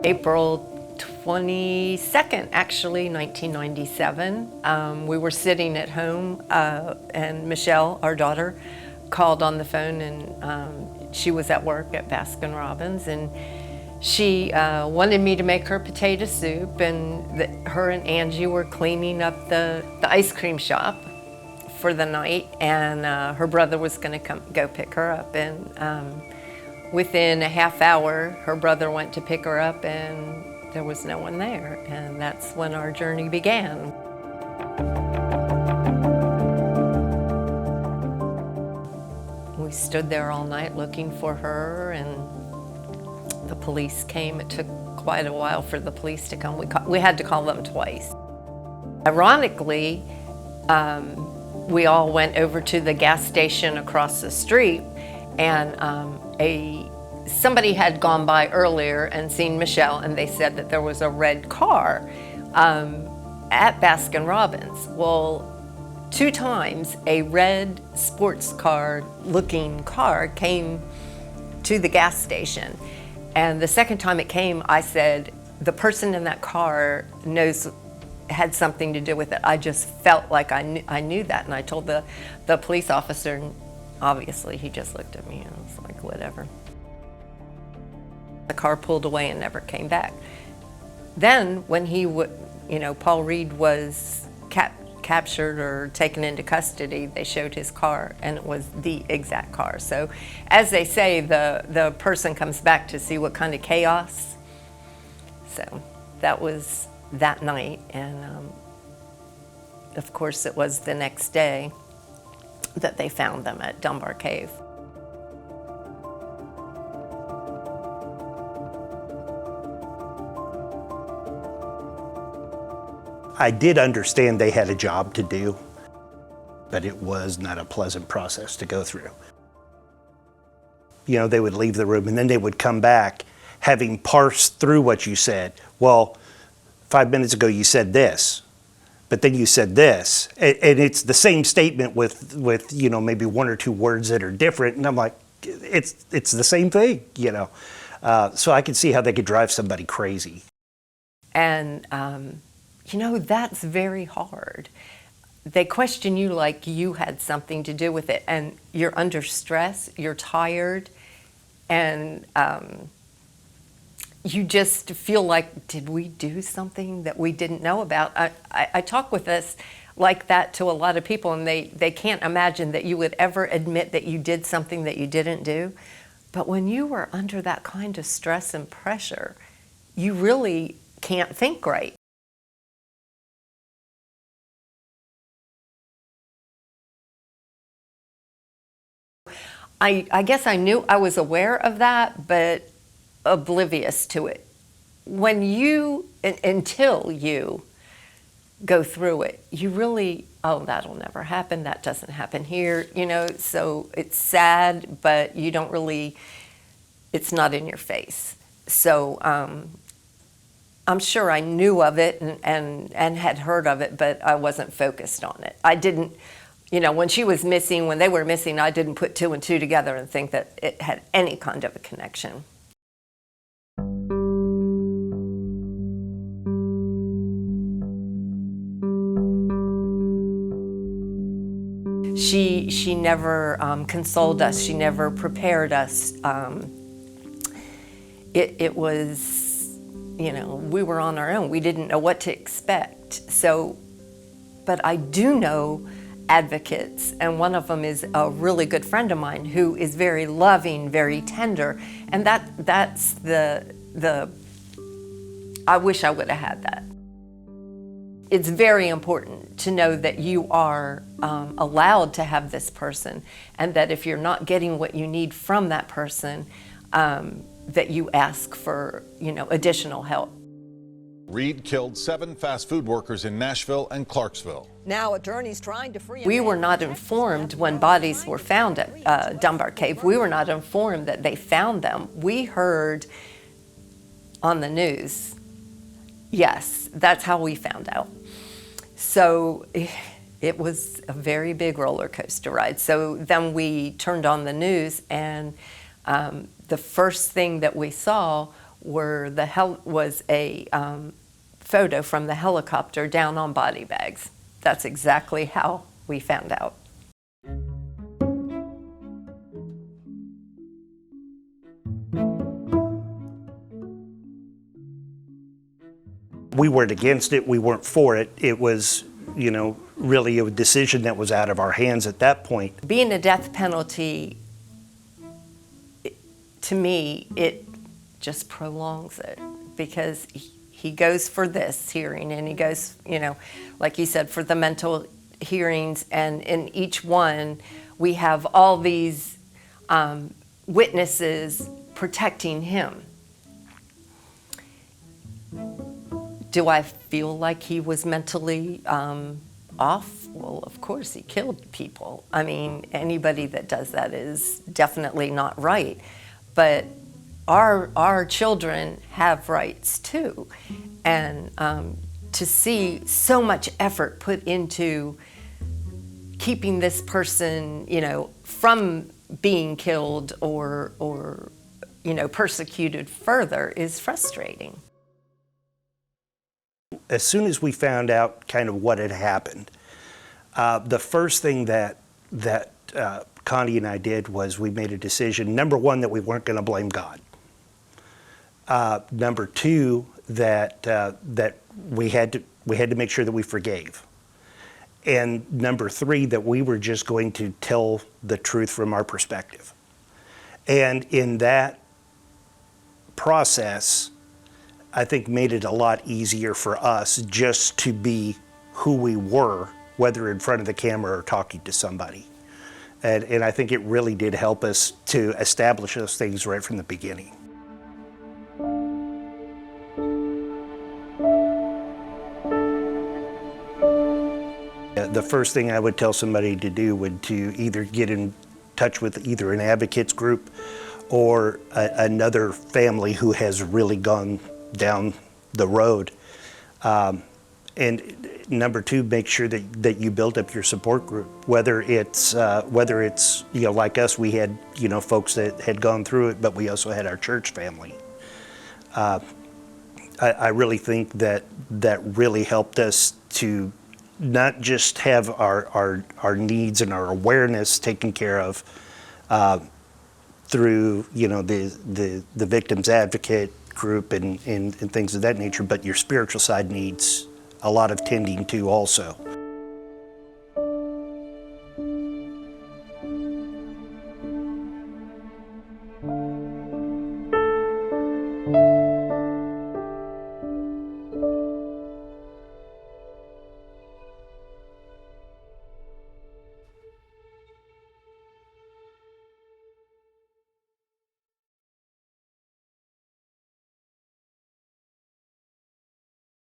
April 22nd, actually, 1997. We were sitting at home, and Michelle, our daughter, called on the phone, and she was at work at Baskin-Robbins, and she wanted me to make her potato soup, and her and Angie were cleaning up the ice cream shop for the night, and her brother was going to go pick her up, and within a half hour, her brother went to pick her up, and there was no one there, and that's when our journey began. We stood there all night looking for her, and the police came. It took quite a while for the police to come. We had to call them twice. Ironically, we all went over to the gas station across the street, and somebody had gone by earlier and seen Michelle, and they said that there was a red car at Baskin-Robbins. Well, 2 times a red sports car looking car came to the gas station. And the second time it came, I said, the person in that car had something to do with it. I just felt like I knew that. And I told the police officer, and obviously he just looked at me and was like, whatever. The car pulled away and never came back. Then when Paul Reed was captured or taken into custody, they showed his car, and it was the exact car. So as they say, the person comes back to see what kind of chaos. So that was that night, and of course it was the next day that they found them at Dunbar Cave. I did understand they had a job to do, but it was not a pleasant process to go through. You know, they would leave the room and then they would come back having parsed through what you said. Well, 5 minutes ago you said this, but then you said this. And it's the same statement with maybe 1 or 2 words that are different. And I'm like, it's the same thing, So I could see how they could drive somebody crazy. And that's very hard. They question you like you had something to do with it, and you're under stress, you're tired, and you just feel like, did we do something that we didn't know about? I talk with this like that to a lot of people, and they can't imagine that you would ever admit that you did something that you didn't do. But when you are under that kind of stress and pressure, you really can't think right. I guess I knew, I was aware of that, but oblivious to it. Until you go through it, you really, that'll never happen, that doesn't happen here, so it's sad, but you don't really, it's not in your face. So I'm sure I knew of it and had heard of it, but I wasn't focused on it. I didn't, when she was missing, when they were missing, I didn't put 2 and 2 together and think that it had any kind of a connection. She never consoled us. She never prepared us. It was, we were on our own. We didn't know what to expect. So, but I do know advocates, and one of them is a really good friend of mine who is very loving, very tender, and that's the I wish I would have had that. It's very important to know that you are allowed to have this person, and that if you're not getting what you need from that person, that you ask for additional help. Reed killed 7 fast food workers in Nashville and Clarksville. Now attorneys trying to free. We were not informed when bodies were found at Dunbar Cave. We were not informed that they found them. We heard on the news. Yes, that's how we found out. So it was a very big roller coaster ride. So then we turned on the news, and the first thing that we saw was a photo from the helicopter down on body bags. That's exactly how we found out. We weren't against it, we weren't for it. It was, really a decision that was out of our hands at that point. Being a death penalty, to me, it just prolongs it, because he goes for this hearing and he goes, like you said, for the mental hearings, and in each one we have all these witnesses protecting him. Do I feel like he was mentally off? Well, of course, he killed people. I mean, anybody that does that is definitely not right. But our children have rights too. And to see so much effort put into keeping this person, from being killed or persecuted further is frustrating. As soon as we found out kind of what had happened, the first thing that Connie and I did was we made a decision. Number one, that we weren't going to blame God. Number two, that we had to make sure that we forgave. And number three, that we were just going to tell the truth from our perspective. And in that process, I think made it a lot easier for us just to be who we were, whether in front of the camera or talking to somebody. And I think it really did help us to establish those things right from the beginning. The first thing I would tell somebody to do would to either get in touch with either an advocates group or another family who has really gone down the road. And number two, make sure that you build up your support group, whether it's like us, we had folks that had gone through it, but we also had our church family. I really think that really helped us to not just have our needs and our awareness taken care of through the victims advocate group and things of that nature, but your spiritual side needs a lot of tending to also.